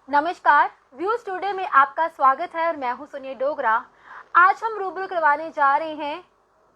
नमस्कार, views today में आपका स्वागत है और मैं हूं सोनिया डोगरा। आज हम रूबरू करवाने जा रहे हैं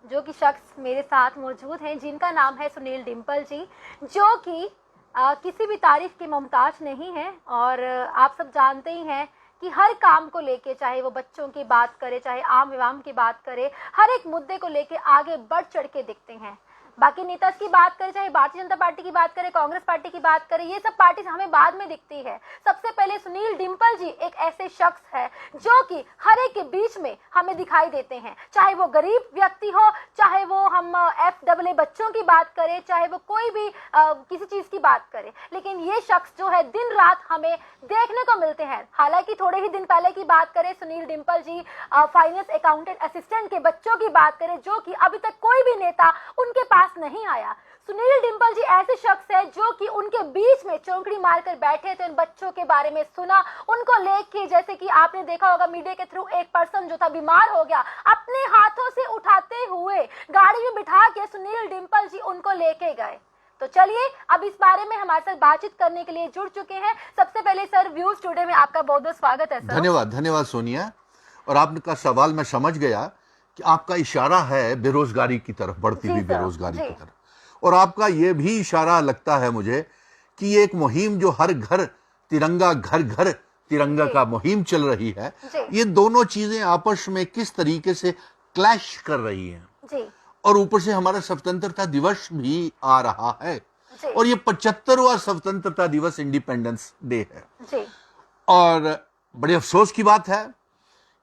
जो कि शख्स मेरे साथ मौजूद हैं जिनका नाम है सुनील डिम्पल जी, जो कि किसी भी तारीफ के मोहताज नहीं है। और आप सब जानते ही हैं कि हर काम को लेके, चाहे वो बच्चों की बात करे, चाहे आम विवाम की बात करे, हर एक मुद्दे को लेके आगे बढ़ चढ़ के दिखते हैं। बाकी नेता की बात करें, चाहे भारतीय जनता पार्टी की बात करें, कांग्रेस पार्टी की बात करें, ये सब पार्टी हमें बाद में दिखती है। सबसे पहले सुनील डिम्पल जी एक ऐसे शख्स है जो कि हर एक के बीच में हमें दिखाई देते हैं, चाहे वो गरीब व्यक्ति हो, चाहे वो हम FAA बच्चों की बात करें, चाहे वो कोई भी किसी चीज की बात करें, लेकिन ये शख्स जो है दिन रात हमें देखने को मिलते हैं। हालांकि थोड़े ही दिन पहले की बात करें, सुनील डिम्पल जी फाइनेंस अकाउंटेंट असिस्टेंट के बच्चों की बात करें, जो कि अभी तक कोई भी नेता उनके पास नहीं आया। सुनील डिम्पल जी ऐसे शख्स है जो कि उनके बीच में चौंकड़ी मारकर बैठे थे, उन बच्चों के बारे में सुना, उनको लेके, जैसे कि आपने देखा होगा मीडिया के थ्रू, एक पर्सन जो था बीमार हो गया, अपने हाथों से उठाते हुए गाड़ी में बिठा के सुनील डिम्पल जी उनको लेके गए। तो चलिए अब इस बारे में हमारे साथ बातचीत करने के लिए जुड़ चुके हैं। सबसे पहले सर, व्यूज टुडे में आपका बहुत बहुत स्वागत है सर। धन्यवाद सोनिया। और आपका सवाल मैं समझ गया कि आपका इशारा है बेरोजगारी की तरफ, बढ़ती हुई बेरोजगारी की तरफ, और आपका यह भी इशारा लगता है मुझे कि ये एक मुहिम जो हर घर तिरंगा, घर घर तिरंगा का मुहिम चल रही है, ये दोनों चीजें आपस में किस तरीके से क्लैश कर रही हैं। और ऊपर से हमारा स्वतंत्रता दिवस भी आ रहा है और ये 75वां स्वतंत्रता दिवस, इंडिपेंडेंस डे है। और बड़े अफसोस की बात है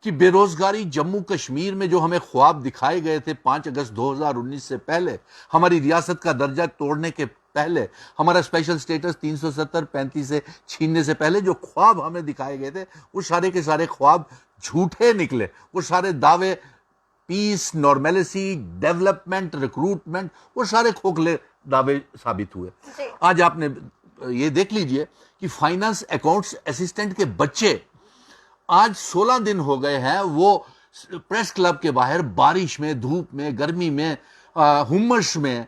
कि बेरोजगारी जम्मू कश्मीर में जो हमें ख्वाब दिखाए गए थे 5 अगस्त 2019 से पहले, हमारी रियासत का दर्जा तोड़ने के पहले, हमारा स्पेशल स्टेटस 370-35 से छीनने से पहले जो ख्वाब हमें दिखाए गए थे, वो सारे के सारे ख्वाब झूठे निकले। वो सारे दावे, पीस, नॉर्मेलिटी, डेवलपमेंट, रिक्रूटमेंट, वो सारे खोखले दावे साबित हुए। आज आपने ये देख लीजिए कि फाइनेंस अकाउंट्स असिस्टेंट के बच्चे आज 16 दिन हो गए हैं, वो प्रेस क्लब के बाहर बारिश में, धूप में, गर्मी में, हुम्मस में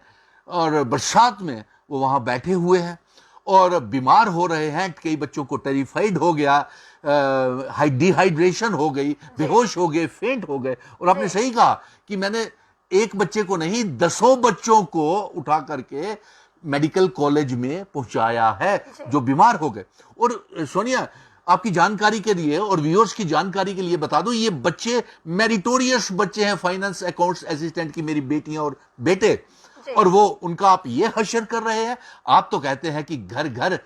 और बरसात में वो वहां बैठे हुए हैं और बीमार हो रहे हैं। कई बच्चों को टेरिफाइड हो गया, डिहाइड्रेशन हो गई, बेहोश हो गए, फेंट हो गए। और आपने सही कहा कि मैंने एक बच्चे को नहीं, 10 बच्चों को उठा करके मेडिकल कॉलेज में पहुंचाया है जो बीमार हो गए। और सोनिया, आपकी जानकारी के लिए और व्यूअर्स की जानकारी के लिए बता दूं, ये बच्चे मेरिटोरियस बच्चे हैं, फाइनेंस अकाउंट्स असिस्टेंट की मेरी बेटियां और बेटे, और वो उनका आप ये हशर कर रहे हैं। आप तो कहते हैं कि घर घर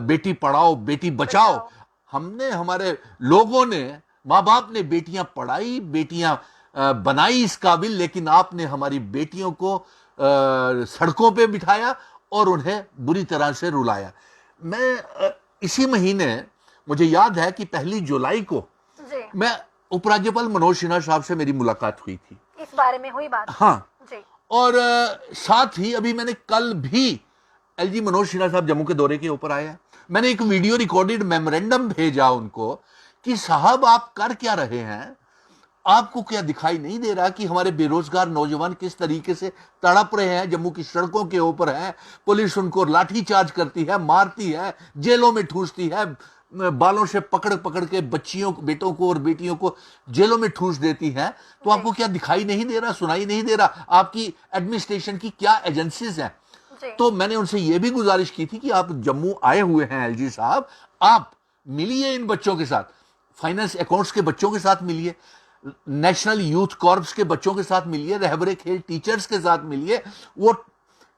बेटी पढ़ाओ बेटी बचाओ। हमने, हमारे लोगों ने, माँ बाप ने बेटियां पढ़ाई, बेटियां बनाई इस काबिल, लेकिन आपने हमारी बेटियों को सड़कों पे बिठाया और उन्हें बुरी तरह से रुलाया। मैं इसी महीने, मुझे याद है कि 1 जुलाई को मैं उपराज्यपाल मनोज सिन्हा साहब से मेरी मुलाकात हुई थी, इस बारे में हुई बात। हाँ जी। और साथ ही अभी मैंने कल भी LG मनोज सिन्हा साहब जम्मू के दौरे के ऊपर आए हैं, मैंने एक वीडियो रिकॉर्डेड मेमोरेंडम भेजा उनको कि साहब आप कर क्या रहे हैं, आपको क्या दिखाई नहीं दे रहा कि हमारे बेरोजगार नौजवान किस तरीके से तड़प रहे हैं, जम्मू की सड़कों के ऊपर हैं, पुलिस उनको लाठीचार्ज करती है, मारती है, जेलों में ठूसती है, बालों से पकड़ पकड़ के बच्चियों, बेटों को और बेटियों को जेलों में ठूस देती है। तो आपको क्या दिखाई नहीं दे रहा, सुनाई नहीं दे रहा? आपकी एडमिनिस्ट्रेशन की क्या एजेंसीज हैं? तो मैंने उनसे यह भी गुजारिश की थी कि आप जम्मू आए हुए हैं LG साहब, आप मिलिए इन बच्चों के साथ, फाइनेंस अकाउंट्स के बच्चों के साथ मिलिए, नेशनल यूथ कॉर्प्स के बच्चों के साथ मिलिए, रहबरे खेल टीचर्स के साथ मिलिए, वो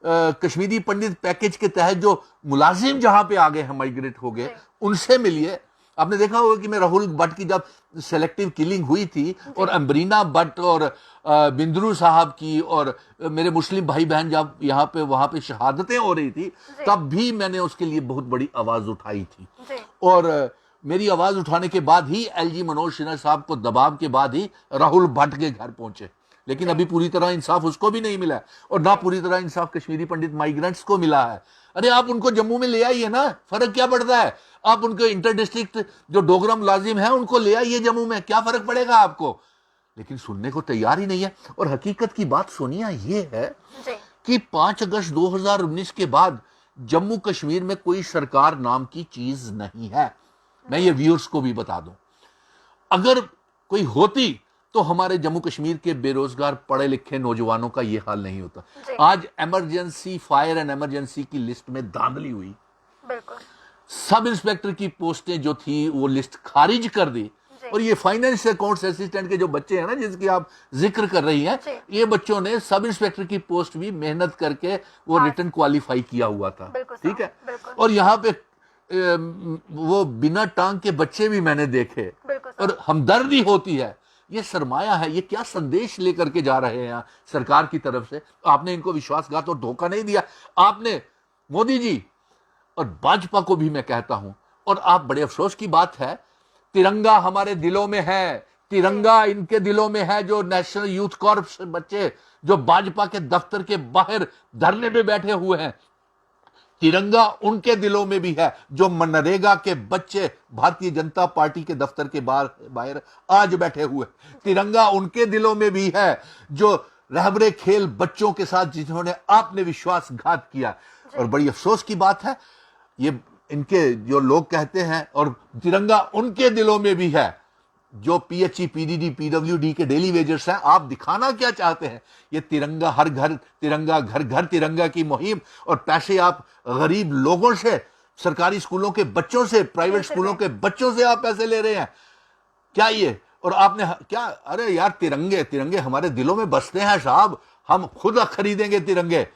कश्मीरी पंडित पैकेज के तहत जो मुलाजिम जहां पे आ गए हैं, माइग्रेट हो गए, उनसे मिलिए। आपने देखा होगा कि मैं राहुल भट्ट की जब सेलेक्टिव किलिंग हुई थी और अम्बरीना भट्ट और बिंदरू साहब की और मेरे मुस्लिम भाई बहन जब यहाँ पे वहां पे शहादतें हो रही थी, तब भी मैंने उसके लिए बहुत बड़ी आवाज उठाई थी। और मेरी आवाज उठाने के बाद ही LG मनोज सिन्हा साहब को दबाव के बाद ही राहुल भट्ट के घर पहुंचे, लेकिन अभी पूरी तरह इंसाफ उसको भी नहीं मिला और ना पूरी तरह इंसाफ कश्मीरी पंडित माइग्रेंट्स को मिला है। अरे आप उनको जम्मू में ले आइए ना, फर्क क्या पड़ता है? आप उनके इंटर डिस्ट्रिक्ट जो डोगरा मुलाजिम है उनको ले आइए जम्मू में, क्या फर्क पड़ेगा आपको? लेकिन सुनने को तैयार ही नहीं है। और हकीकत की बात सोनिया ये है कि 5 अगस्त 2019 के बाद जम्मू कश्मीर में कोई सरकार नाम की चीज नहीं है। मैं ये व्यूअर्स को भी बता दूं, अगर कोई होती तो हमारे जम्मू कश्मीर के बेरोजगार पढ़े लिखे नौजवानों का ये हाल नहीं होता। आज इमरजेंसी फायर एंड इमरजेंसी की लिस्ट में धांधली हुई, बिल्कुल सब इंस्पेक्टर की पोस्टें जो थी वो लिस्ट खारिज कर दी, और ये फाइनेंस अकाउंट्स असिस्टेंट के जो बच्चे हैं ना जिसकी आप जिक्र कर रही हैं, ये बच्चों ने सब इंस्पेक्टर की पोस्ट भी मेहनत करके वो रिटर्न क्वालिफाई किया हुआ था, ठीक है। और यहाँ पे वो बिना टांग के बच्चे भी मैंने देखे, और हमदर्दी होती है। ये सरमाया है, ये क्या संदेश लेकर के जा रहे हैं सरकार की तरफ से। आपने इनको विश्वासघात और धोखा नहीं दिया, आपने मोदी जी और भाजपा को भी मैं कहता हूं, और आप बड़े अफसोस की बात है, तिरंगा हमारे दिलों में है, तिरंगा इनके दिलों में है, जो नेशनल यूथ कॉर्प्स बच्चे जो भाजपा के दफ्तर के बाहर धरने पे बैठे हुए हैं, तिरंगा उनके दिलों में भी है, जो मनरेगा के बच्चे भारतीय जनता पार्टी के दफ्तर के बाहर आज बैठे हुए, तिरंगा उनके दिलों में भी है, जो रहबरे खेल बच्चों के साथ जिन्होंने आपने विश्वासघात किया। और बड़ी अफसोस की बात है, ये इनके जो लोग कहते हैं, और तिरंगा उनके दिलों में भी है जो पीएचई, पीडीडी, पीडब्ल्यूडी के डेली वेजर्स हैं। आप दिखाना क्या चाहते हैं? ये तिरंगा हर घर तिरंगा, घर घर तिरंगा की मुहिम, और पैसे आप गरीब लोगों से, सरकारी स्कूलों के बच्चों से, प्राइवेट स्कूलों के बच्चों से आप पैसे ले रहे हैं क्या ये? और आपने क्या, अरे यार तिरंगे तिरंगे हमारे दिलों में बसते हैं साहब, हम खुद खरीदेंगे तिरंगे।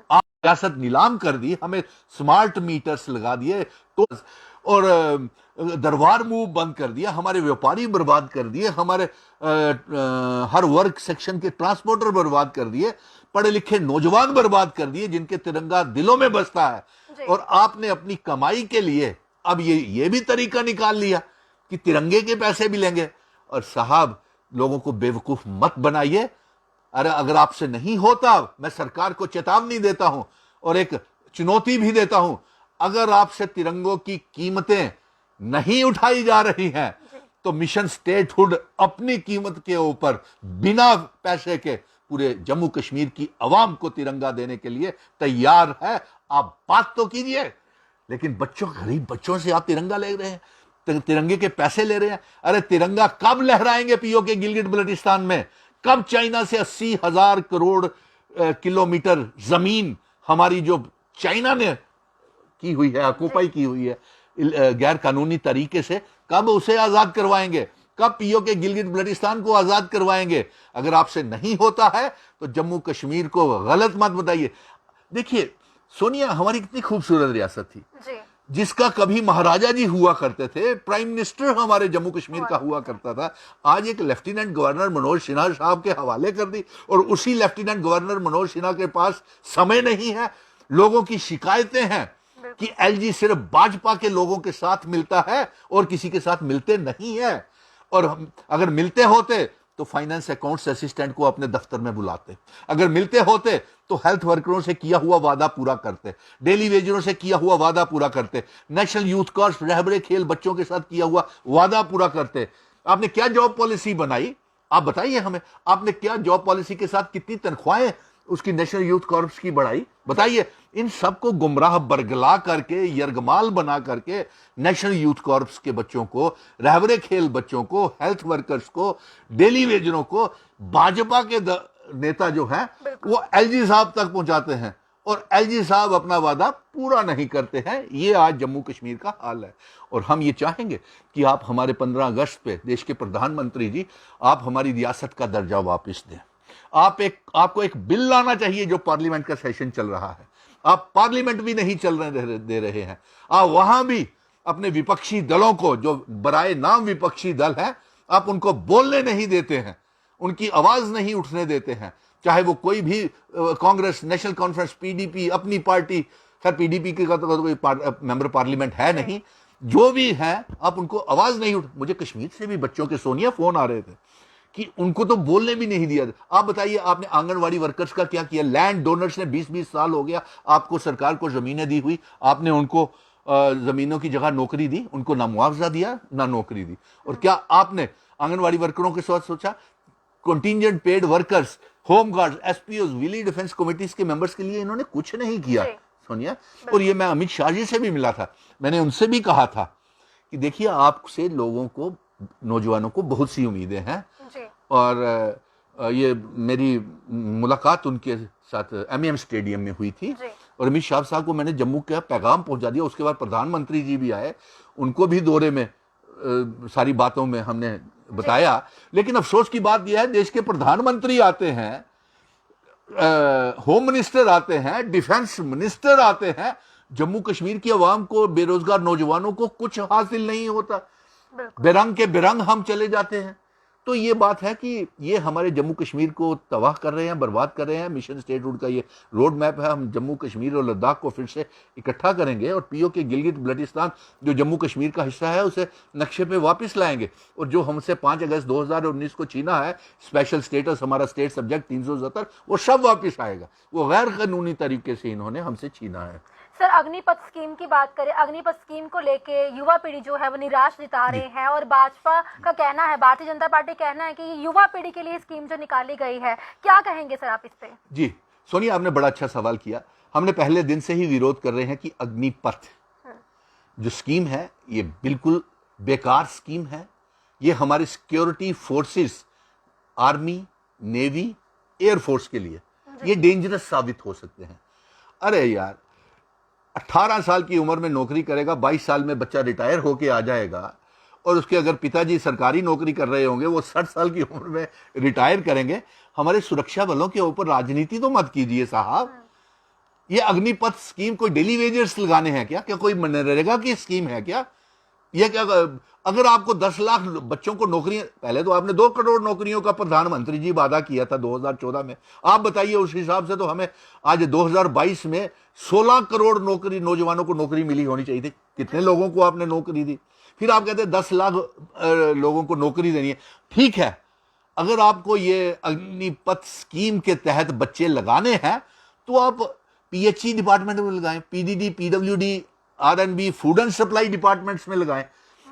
आप सियासत नीलाम कर दी, हमें स्मार्ट मीटर्स लगा दिए तो, और दरबार मूव बंद कर दिया, हमारे व्यापारी बर्बाद कर दिए, हमारे हर वर्ग सेक्शन के ट्रांसपोर्टर बर्बाद कर दिए, पढ़े लिखे नौजवान बर्बाद कर दिए जिनके तिरंगा दिलों में बसता है। और आपने अपनी कमाई के लिए अब ये भी तरीका निकाल लिया कि तिरंगे के पैसे भी लेंगे। और साहब, लोगों को बेवकूफ मत बनाइए। अरे अगर आपसे नहीं होता, मैं सरकार को चेतावनी देता हूं और एक चुनौती भी देता हूं, अगर आपसे तिरंगों की कीमतें नहीं उठाई जा रही हैं तो मिशन स्टेटहुड अपनी कीमत के ऊपर बिना पैसे के पूरे जम्मू कश्मीर की आवाम को तिरंगा देने के लिए तैयार है। आप बात तो कीजिए, लेकिन बच्चों, गरीब बच्चों से आप तिरंगा ले रहे हैं, तिरंगे के पैसे ले रहे हैं। अरे तिरंगा कब लहराएंगे पीओके गिलगिट बल्टिस्तान में? कब चाइना से 80,000 करोड़ किलोमीटर जमीन हमारी जो चाइना ने की हुई है, ऑक्युपाई की हुई है गैर कानूनी तरीके से, कब उसे आजाद करवाएंगे? कब पीओके गिलगिट बल्टिस्तान को आजाद करवाएंगे? अगर आपसे नहीं होता है तो जम्मू कश्मीर को गलत मत बताइए। देखिए सोनिया, हमारी कितनी खूबसूरत रियासत थी जिसका कभी महाराजा जी हुआ करते थे, प्राइम मिनिस्टर हमारे जम्मू कश्मीर का हुआ करता था, आज एक लेफ्टिनेंट गवर्नर मनोज सिन्हा साहब के हवाले कर दी। और उसी लेफ्टिनेंट गवर्नर मनोज सिन्हा के पास समय नहीं है। लोगों की शिकायतें हैं कि एलजी सिर्फ भाजपा के लोगों के साथ मिलता है और किसी के साथ मिलते नहीं है। और अगर मिलते होते तो फाइनेंस अकाउंट्स असिस्टेंट को अपने दफ्तर में बुलाते, अगर मिलते होते तो हेल्थ वर्करों से किया हुआ वादा पूरा करते, डेली वेजरों से किया हुआ वादा पूरा करते, नेशनल यूथ कॉर्प्स रहबरे खेल बच्चों के साथ किया हुआ वादा पूरा करते। आपने क्या जॉब पॉलिसी बनाई? आप बताइए हमें, आपने क्या जॉब पॉलिसी के साथ कितनी तनख्वाहें उसकी नेशनल यूथ कॉर्प्स की बढ़ाई? बताइए। इन सबको गुमराह बरगला करके, यरगमाल बना करके नेशनल यूथ कॉर्प्स के बच्चों को, रहबरे खेल बच्चों को, हेल्थ वर्कर्स को, डेली वेजरों को भाजपा के नेता जो हैं वो एलजी साहब तक पहुंचाते हैं, और एलजी साहब अपना वादा पूरा नहीं करते हैं। ये आज जम्मू कश्मीर का हाल है। और हम ये चाहेंगे कि आप हमारे 15 अगस्त पे, देश के प्रधानमंत्री जी, आप हमारी रियासत का दर्जा वापस दें। आपको एक बिल लाना चाहिए। जो पार्लियामेंट का सेशन चल रहा है, आप पार्लियामेंट भी नहीं चलने दे रहे हैं। आप वहां भी अपने विपक्षी दलों को, जो बराए नाम विपक्षी दल है, आप उनको बोलने नहीं देते हैं, उनकी आवाज नहीं उठने देते हैं। चाहे वो कोई भी कांग्रेस, नेशनल कॉन्फ्रेंस, पीडीपी, अपनी पार्टी, खैर पीडीपी का तो कोई मेंबर पार्लियामेंट है नहीं, जो भी है आप उनको आवाज नहीं उठ। मुझे कश्मीर से भी बच्चों के सोनिया फोन आ रहे थे कि उनको तो बोलने भी नहीं दिया। आप बताइए, आपने आंगनवाड़ी वर्कर्स का क्या किया? लैंड डोनर्स ने 20-20 साल हो गया आपको, सरकार को जमीनें दी हुई, आपने उनको जमीनों की जगह नौकरी दी, उनको ना मुआवजा दिया ना नौकरी दी। और क्या आपने आंगनवाड़ी वर्करों के साथ सोचा? Contingent paid workers, home guards, SPO, village defence committees के मेंबर्स के लिए इन्होंने कुछ नहीं किया सोनिया। और ये मैं अमित शाह जी से भी मिला था, मैंने उनसे भी कहा था कि देखिए आपसे लोगों को, नौजवानों को बहुत सी उम्मीदें हैं जी और ये मेरी मुलाकात उनके साथ एमएएम स्टेडियम में हुई थी जी और अमित शाह साहब को मैंने जम्मू का पैगाम पहुंचा दिया। उसके बाद प्रधानमंत्री जी भी आए, उनको भी दौरे में सारी बातों में हमने बताया। लेकिन अफसोस की बात यह है, देश के प्रधानमंत्री आते हैं, होम मिनिस्टर आते हैं, डिफेंस मिनिस्टर आते हैं, जम्मू कश्मीर की आवाम को, बेरोजगार नौजवानों को कुछ हासिल नहीं होता। बिल्कुल बेरंग के बेरंग हम चले जाते हैं। तो ये बात है कि ये हमारे जम्मू कश्मीर को तबाह कर रहे हैं, बर्बाद कर रहे हैं। मिशन स्टेटहुड का ये रोड मैप है। हम जम्मू कश्मीर और लद्दाख को फिर से इकट्ठा करेंगे और पीओके गिलगित बल्टिस्तान जो जम्मू कश्मीर का हिस्सा है उसे नक्शे पे वापस लाएंगे। और जो हमसे 5 अगस्त 2019 को छीना है स्पेशल स्टेटस, हमारा स्टेट सब्जेक्ट 370, वो सब वापस आएगा। वो गैर कानूनी तरीके से इन्होंने हमसे छीना है। सर, अग्निपथ स्कीम की बात करें, अग्निपथ स्कीम को लेके युवा पीढ़ी जो है वो निराश जता रहे हैं और भाजपा का कहना है, भारतीय जनता पार्टी कहना है कि ये युवा पीढ़ी के लिए स्कीम जो निकाली गई है, क्या कहेंगे सर आप इस पे? जी सोनिया, आपने बड़ा अच्छा सवाल किया। हमने पहले दिन से ही विरोध कर रहे हैं कि अग्निपथ जो स्कीम है ये बिल्कुल बेकार स्कीम है। ये हमारी security forces, army, navy, air force के लिए ये डेंजरस साबित हो सकते हैं। अरे यार, 18 साल की उम्र में नौकरी करेगा, 22 साल में बच्चा रिटायर होके आ जाएगा और उसके अगर पिताजी सरकारी नौकरी कर रहे होंगे, वो 60 साल की उम्र में रिटायर करेंगे। हमारे सुरक्षा बलों के ऊपर राजनीति तो मत कीजिए साहब। ये अग्निपथ स्कीम कोई डेली वेजर्स लगाने हैं क्या? क्या कोई मनरेगा की स्कीम है क्या? ये क्या, अगर आपको 10 लाख बच्चों को नौकरियां, पहले तो आपने 2 करोड़ नौकरियों का प्रधानमंत्री जी वादा किया था 2014 में। आप बताइए, उस हिसाब से तो हमें आज 2022 में 16 करोड़ नौकरी, नौजवानों को नौकरी मिली होनी चाहिए थी। कितने लोगों को आपने नौकरी दी? फिर आप कहते हैं 10 लाख लोगों को नौकरी देनी है। ठीक है, अगर आपको ये अग्निपथ स्कीम के तहत बच्चे लगाने हैं तो आप पीएचई डिपार्टमेंट में लगाएं, PDD, PWD, RNB, food and supply departments में लगाएं,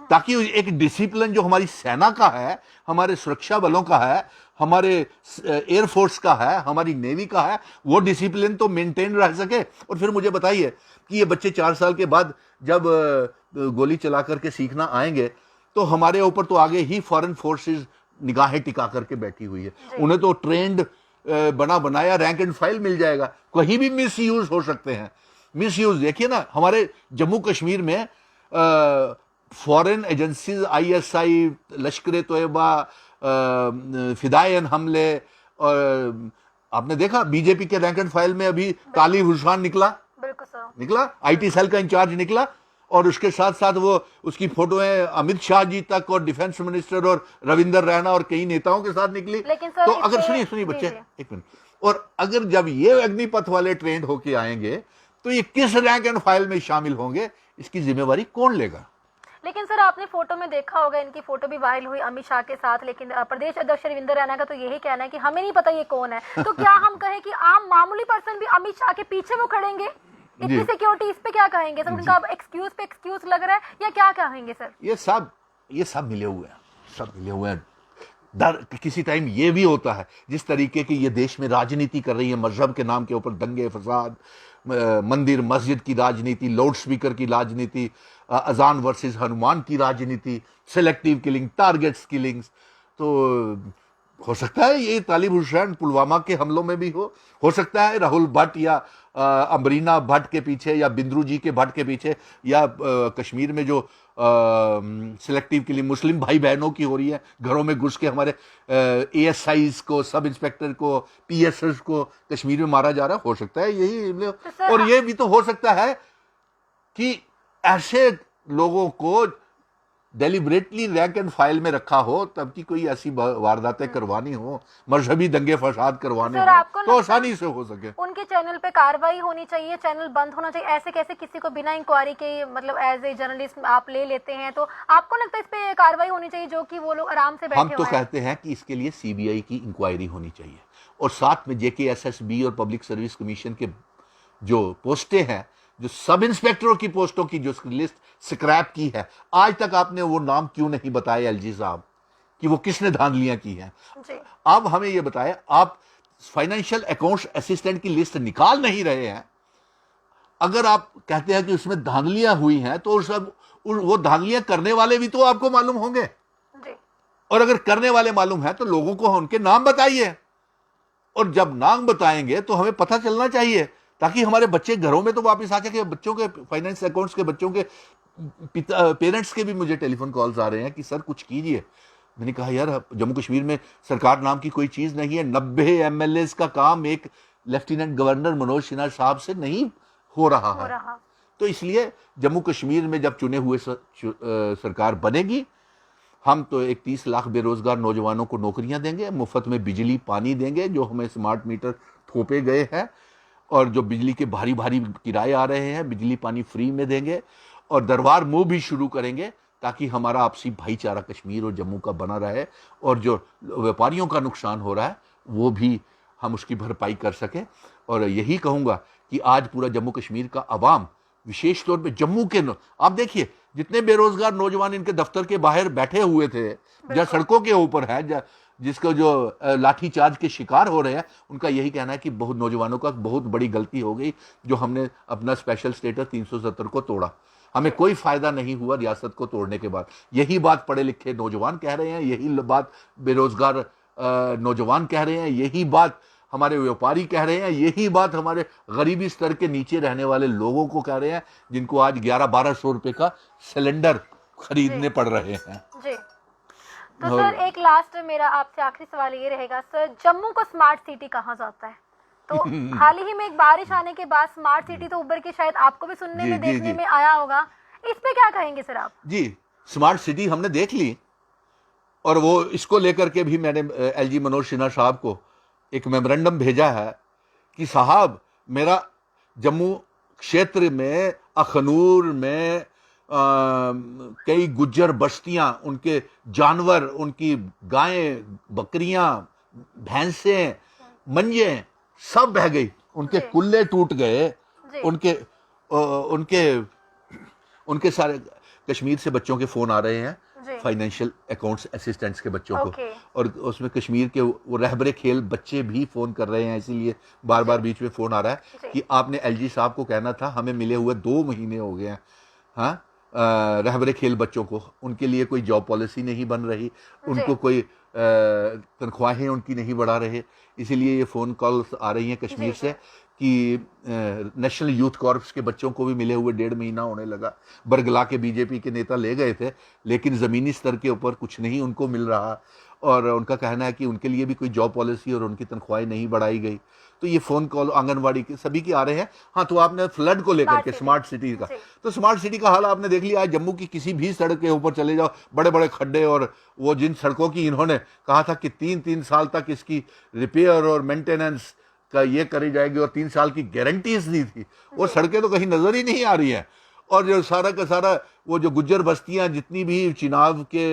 ताकि एक डिसिप्लिन जो हमारी सेना का है, हमारे सुरक्षा बलों का है, हमारे एयरफोर्स का है, हमारी नेवी का है, वो डिसिप्लिन तो मेंटेन रह सके। और फिर मुझे बताइए कि ये बच्चे 4 साल के बाद जब गोली चला करके सीखना आएंगे तो हमारे ऊपर तो आगे ही फॉरेन फोर्सेस निगाहें टिका करके बैठी हुई है। उन्हें तो ट्रेंड बना बनाया रैंक एंड फाइल मिल जाएगा। कहीं भी मिस यूज हो सकते हैं। मिस यूज देखिए ना, हमारे जम्मू कश्मीर में फॉरेन एजेंसीज, आईएसआई, लश्कर तोयबा, फिदायन हमले, और आपने देखा बीजेपी के रैंक एंड फाइल में अभी तालिब हुसैन निकला, आईटी सेल का इंचार्ज निकला, और उसके साथ साथ वो उसकी फोटोएं अमित शाह जी तक और डिफेंस मिनिस्टर और रविंदर रैना और कई नेताओं के साथ निकली। तो अगर सुनिए बच्चे, एक मिनट, और अगर जब ये अग्निपथ वाले ट्रेंड होके आएंगे तो ये किस रैंक एंड फाइल में शामिल होंगे, इसकी जिम्मेवारी कौन लेगा? लेकिन सर, आपने फोटो में देखा होगा, इनकी फोटो भी वायरल हुई अमित शाह के साथ, लेकिन प्रदेश अध्यक्ष रविंदर रैना का तो यही कहना है कि हमें नहीं पता ये कौन है। तो क्या हम कहें कि आम मामूली पर्सन भी अमित शाह के पीछे वो खड़ेंगे? इतनी सिक्योरिटी, इस पे क्या कहेंगे सर? उनका एक्सक्यूज पे एक्सक्यूज लग रहा है या क्या कहेंगे सर? ये सब मिले हुए हैं। डर किसी टाइम ये भी होता है, जिस तरीके की ये देश में राजनीति कर रही है, मजहब के नाम के ऊपर दंगे फसाद, मंदिर मस्जिद की राजनीति, लाउड स्पीकर की राजनीति, अजान वर्सेस हनुमान की राजनीति, सेलेक्टिव किलिंग, टारगेट्स किलिंग्स। तो हो सकता है ये तालिब हुसैन पुलवामा के हमलों में भी हो सकता है राहुल भट्ट या अमरीना भट्ट के पीछे, या बिंद्रू जी के भट्ट के पीछे, या कश्मीर में जो सिलेक्टिव किलिंग मुस्लिम भाई बहनों की हो रही है, घरों में घुस के हमारे एएसआईज को, सब इंस्पेक्टर को, पीएसएस को कश्मीर में मारा जा रहा है। हो सकता है यही, और ये भी तो हो सकता है कि ऐसे लोगों को डेलिबरेटली रैंक एंड फाइल में रखा हो, तब की कोई ऐसी वारदातें करवानी हो, मजहबी दंगे फसाद करवाने हो, तो आसानी से हो सके। उनके चैनल पे कार्रवाई होनी चाहिए, चैनल बंद होना चाहिए। ऐसे कैसे किसी को बिना इंक्वायरी के, मतलब एज ए जर्नलिस्ट आप ले लेते हैं? तो आपको लगता है इस पे कार्रवाई होनी चाहिए जो कि वो लोग आराम से बैठे हम तो कहते हैं कि इसके लिए सीबीआई की इंक्वायरी होनी चाहिए, और साथ में जेकेएसएसबी और पब्लिक सर्विस कमीशन के जो पोस्टें हैं, जो सब इंस्पेक्टरों की पोस्टों की जो लिस्ट स्क्रैप की है, आज तक आपने वो नाम क्यों नहीं बताए एलजी साहब कि वो किसने धांधलियां की हैं? अब हमें ये बताएं, आप फाइनेंशियल अकाउंट्स असिस्टेंट की लिस्ट निकाल नहीं रहे हैं। अगर आप कहते हैं कि उसमें धांधलियां हुई हैं, तो सब वो धांधलियां करने वाले भी तो आपको मालूम होंगे, जी और अगर करने वाले मालूम है तो लोगों को उनके नाम बताइए, और जब नाम बताएंगे तो हमें पता चलना चाहिए, ताकि हमारे बच्चे घरों में तो वापस आ सके। बच्चों के फाइनेंस अकाउंट्स के बच्चों के पेरेंट्स के भी मुझे टेलीफोन कॉल्स आ रहे हैं कि सर कुछ कीजिए। मैंने कहा यार जम्मू कश्मीर में सरकार नाम की कोई चीज नहीं है, 90 एमएलए का काम एक लेफ्टिनेंट गवर्नर मनोज सिन्हा साहब से नहीं हो रहा है। तो इसलिए जम्मू कश्मीर में जब चुने हुए सरकार बनेगी, हम तो एक 30 लाख बेरोजगार नौजवानों को नौकरियां देंगे, मुफ्त में बिजली पानी देंगे, जो हमें स्मार्ट मीटर थोपे गए हैं, और जो बिजली के भारी भारी किराए आ रहे हैं बिजली पानी फ्री में देंगे, और दरबार मूव भी शुरू करेंगे, ताकि हमारा आपसी भाईचारा कश्मीर और जम्मू का बना रहे, और जो व्यापारियों का नुकसान हो रहा है वो भी हम उसकी भरपाई कर सकें। और यही कहूँगा कि आज पूरा जम्मू कश्मीर का अवाम, विशेष तौर पे जम्मू के आप देखिए जितने बेरोजगार नौजवान इनके दफ्तर के बाहर बैठे हुए थे, या सड़कों के ऊपर है, जिसको जो लाठीचार्ज के शिकार हो रहे हैं, उनका यही कहना है कि बहुत नौजवानों का बहुत बड़ी गलती हो गई जो हमने अपना स्पेशल स्टेटस 370 को तोड़ा, हमें कोई फायदा नहीं हुआ रियासत को तोड़ने के बाद। यही बात पढ़े लिखे नौजवान कह रहे हैं, यही बात बेरोजगार नौजवान कह रहे हैं, यही बात हमारे व्यापारी कह रहे हैं, यही बात हमारे गरीबी स्तर के नीचे रहने वाले लोगों को कह रहे हैं, जिनको आज 1100-1200 रुपए का सिलेंडर खरीदने पड़ रहे हैं। जी तो सर एक लास्ट मेरा आपसे आखिरी सवाल ये रहेगा सर, जम्मू को स्मार्ट सिटी कहा जाता है, तो हाल ही में एक बारिश आने के बाद स्मार्ट सिटी तो उभर के शायद आपको भी सुनने में देखने में आया होगा, इस पे क्या कहेंगे सर आप? जी स्मार्ट सिटी हमने देख ली, और वो इसको लेकर के भी मैंने एलजी मनोज सिन्हा साहब को एक मेमोरेंडम भेजा है कि साहब मेरा जम्मू क्षेत्र में अखनूर में कई गुज्जर बस्तियां, उनके जानवर, उनकी गायें, बकरियां, भैंसें, मंजे सब बह गई, उनके कुल्ले टूट गए, उनके सारे कश्मीर से बच्चों के फोन आ रहे हैं, फाइनेंशियल अकाउंट्स असिस्टेंट्स के बच्चों को, और उसमें कश्मीर के वो रहबरे खेल बच्चे भी फोन कर रहे हैं, इसीलिए बार बार बीच में फोन आ रहा है कि आपने एलजी साहब को कहना था, हमें मिले हुए 2 महीने हो गए हैं, हाँ रहबरे खेल बच्चों को, उनके लिए कोई जॉब पॉलिसी नहीं बन रही, उनको कोई तनख्वाहें उनकी नहीं बढ़ा रहे, इसीलिए ये फ़ोन कॉल्स आ रही हैं कश्मीर से कि नेशनल यूथ कॉर्प्स के बच्चों को भी मिले हुए 1.5 महीना होने लगा। बरगला के बीजेपी के नेता ले गए थे, लेकिन ज़मीनी स्तर के ऊपर कुछ नहीं उनको मिल रहा, और उनका कहना है कि उनके लिए भी कोई जॉब पॉलिसी और उनकी तनख्वाहें नहीं बढ़ाई गई। तो ये फ़ोन कॉल आंगनवाड़ी के सभी के आ रहे हैं। हाँ, तो आपने फ्लड को लेकर के स्मार्ट सिटी का, तो स्मार्ट सिटी का हाल आपने देख लिया। आज जम्मू की किसी भी सड़क के ऊपर चले जाओ, बड़े बड़े खड्डे, और वो जिन सड़कों की इन्होंने कहा था कि 3-3 साल तक इसकी रिपेयर और मेंटेनेंस का ये करी जाएगी, और 3 साल की गारंटीज दी थी, वो सड़कें तो कहीं नजर ही नहीं आ रही हैं। और जो सारा का सारा वो जो गुज्जर बस्तियां जितनी भी चिनाब के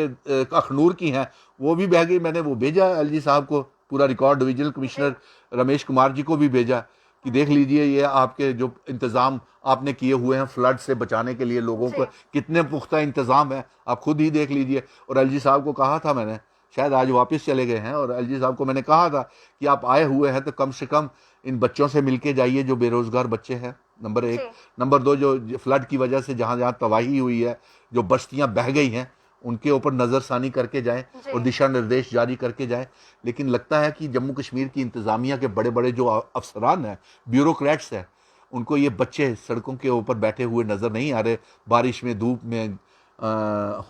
अखनूर की हैं, वो भी बह गई। मैंने वो भेजा एलजी साहब को, पूरा record divisional commissioner Ramesh Kumar ji को भी भेजा कि देख लीजिए ये आपके जो इंतज़ाम आपने किए हुए हैं फ्लड से बचाने के लिए, लोगों को कितने पुख्ता इंतज़ाम है, आप खुद ही देख लीजिए। और एलजी साहब को कहा था मैंने, शायद आज वापस चले गए हैं, और एलजी साहब को मैंने कहा था कि आप आए हुए हैं तो कम से कम इन बच्चों से मिलके जाइए जो बेरोजगार बच्चे हैं, नंबर 1। नंबर 2, जो फ्लड की वजह से जहाँ जहाँ तबाही हुई है, जो बस्तियाँ बह गई हैं, उनके ऊपर नज़रसानी करके जाएं और दिशा निर्देश जारी करके जाएं। लेकिन लगता है कि जम्मू कश्मीर की इंतज़ामिया के बड़े बड़े जो अफसरान हैं, ब्यूरोक्रेट्स हैं, उनको ये बच्चे सड़कों के ऊपर बैठे हुए नज़र नहीं आ रहे, बारिश में, धूप में,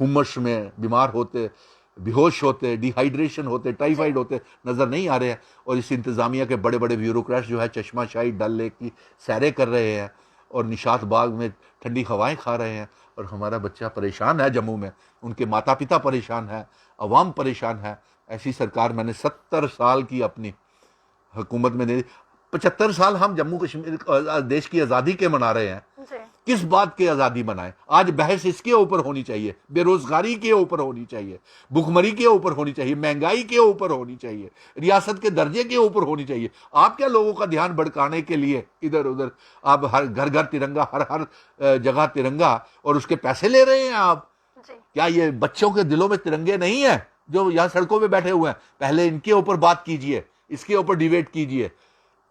हुमस में बीमार होते, बेहोश होते, डिहाइड्रेशन होते, टाइफाइड होते नज़र नहीं आ रहे हैं। और इस इंतज़ामिया के बड़े बड़े ब्यूरोक्रेट्स जो है चश्माशाही, डल लेक की सैरें कर रहे हैं और निशात बाग में ठंडी हवाएं खा रहे हैं, और हमारा बच्चा परेशान है जम्मू में, उनके माता पिता परेशान है, अवाम परेशान है। ऐसी सरकार मैंने 70 साल की अपनी हुकूमत में दे, 75 साल हम जम्मू कश्मीर देश की आज़ादी के मना रहे हैं। किस बात की आज़ादी मनाएं? आज बहस इसके ऊपर होनी चाहिए, बेरोजगारी के ऊपर होनी चाहिए, भुखमरी के ऊपर होनी चाहिए, महंगाई के ऊपर होनी चाहिए, रियासत के दर्जे के ऊपर होनी चाहिए। आप क्या लोगों का ध्यान भड़काने के लिए इधर उधर आप हर घर घर तिरंगा, हर जगह तिरंगा, और उसके पैसे ले रहे हैं आप? क्या ये बच्चों के दिलों में तिरंगे नहीं है जो यहाँ सड़कों पे बैठे हुए हैं? पहले इनके ऊपर बात कीजिए, इसके ऊपर डिबेट कीजिए।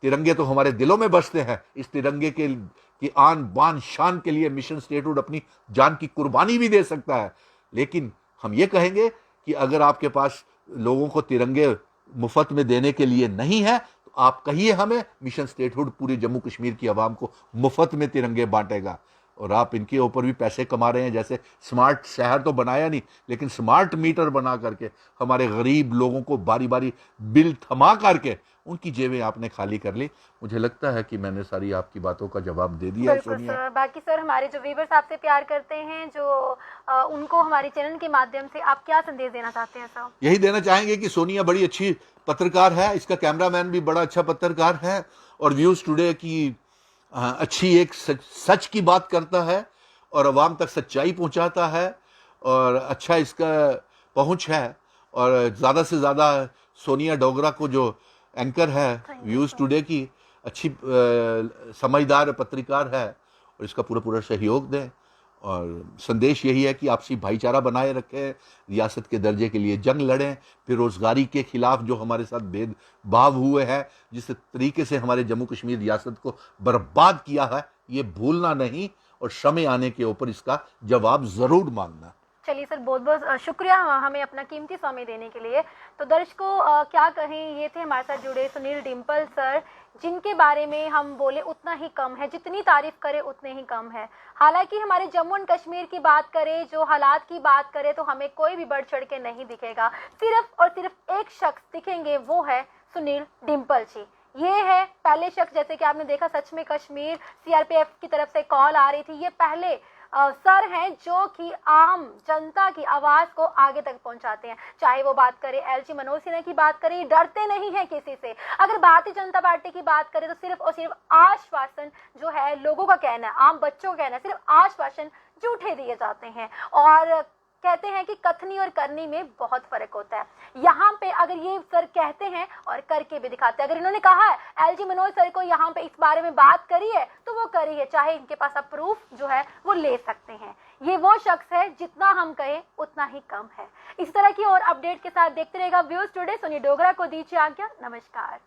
तिरंगे तो हमारे दिलों में बसते हैं, इस तिरंगे के कि आन बान शान के लिए मिशन स्टेटहुड अपनी जान की कुर्बानी भी दे सकता है, लेकिन हम ये कहेंगे कि अगर आपके पास लोगों को तिरंगे मुफ्त में देने के लिए नहीं है तो आप कहिए हमें, मिशन स्टेटहुड पूरे जम्मू कश्मीर की आवाम को मुफ्त में तिरंगे बांटेगा। और आप इनके ऊपर भी पैसे कमा रहे हैं, जैसे स्मार्ट शहर तो बनाया नहीं, लेकिन स्मार्ट मीटर बना करके हमारे गरीब लोगों को बारी बारी बिल थमा करके उनकी जेबें आपने खाली कर ली। मुझे लगता है कि मैंने सारी आपकी बातों का जवाब दे दिया है बिल्कुल सोनिया। सर। बाकी सर, हमारे जो व्यूवर्स आपसे प्यार करते हैं, जो उनको हमारे चैनल के माध्यम से आप क्या संदेश देना चाहते हैं सर? यही देना चाहेंगे कि सोनिया बड़ी अच्छी पत्रकार है, इसका कैमरामैन भी बड़ा अच्छा पत्रकार है, और व्यूज टुडे की अच्छी एक सच की बात करता है और अवाम तक सच्चाई पहुंचाता है, और अच्छा इसका पहुंच है। और ज़्यादा से ज़्यादा सोनिया डोगरा को जो एंकर है व्यूज टुडे की, अच्छी समझदार पत्रकार है, और इसका पूरा पूरा सहयोग दें। और संदेश यही है कि आपसी भाईचारा बनाए रखें, रियासत के दर्जे के लिए जंग लड़ें, बेरोजगारी के खिलाफ जो हमारे साथ भेदभाव हुए हैं, जिस तरीके से हमारे जम्मू कश्मीर रियासत को बर्बाद किया है, ये भूलना नहीं, और समय आने के ऊपर इसका जवाब ज़रूर मांगना। चलिए सर, बहुत बहुत शुक्रिया हमें अपना कीमती समय देने के लिए। तो दर्शकों, क्या कहें, ये थे हमारे साथ जुड़े सुनील डिम्पल सर, जिनके बारे में हम बोले उतना ही कम है, जितनी तारीफ करें उतने ही कम है। हालांकि हमारे जम्मू एंड कश्मीर की बात करें, जो हालात की बात करें, तो हमें कोई भी बढ़ चढ़ के नहीं दिखेगा। सिर्फ और सिर्फ एक शख्स दिखेंगे, वो है सुनील डिम्पल जी। ये है पहले शख्स, जैसे कि आपने देखा सच में कश्मीर सीआरपीएफ की तरफ से कॉल आ रही थी, ये पहले सर हैं जो कि आम जनता की आवाज को आगे तक पहुंचाते हैं। चाहे वो बात करें एलजी मनोज सिन्हा की बात करें, डरते नहीं हैं किसी से। अगर भारतीय जनता पार्टी की बात करें तो सिर्फ और सिर्फ आश्वासन जो है लोगों का कहना है, आम बच्चों का कहना है, सिर्फ आश्वासन झूठे दिए जाते हैं। और कहते हैं कि कथनी और करनी में बहुत फर्क होता है। यहाँ पे अगर ये सर कहते हैं और करके भी दिखाते हैं। अगर इन्होंने कहा है एलजी मनोज सर को यहाँ पे इस बारे में बात करी है, तो वो करी है, चाहे इनके पास अब प्रूफ जो है वो ले सकते हैं। ये वो शख्स है, जितना हम कहें उतना ही कम है। इस तरह की और अपडेट के साथ देखते रहेगा व्यूज टुडे। सोनिया डोगरा को दीजिए आज्ञा, नमस्कार।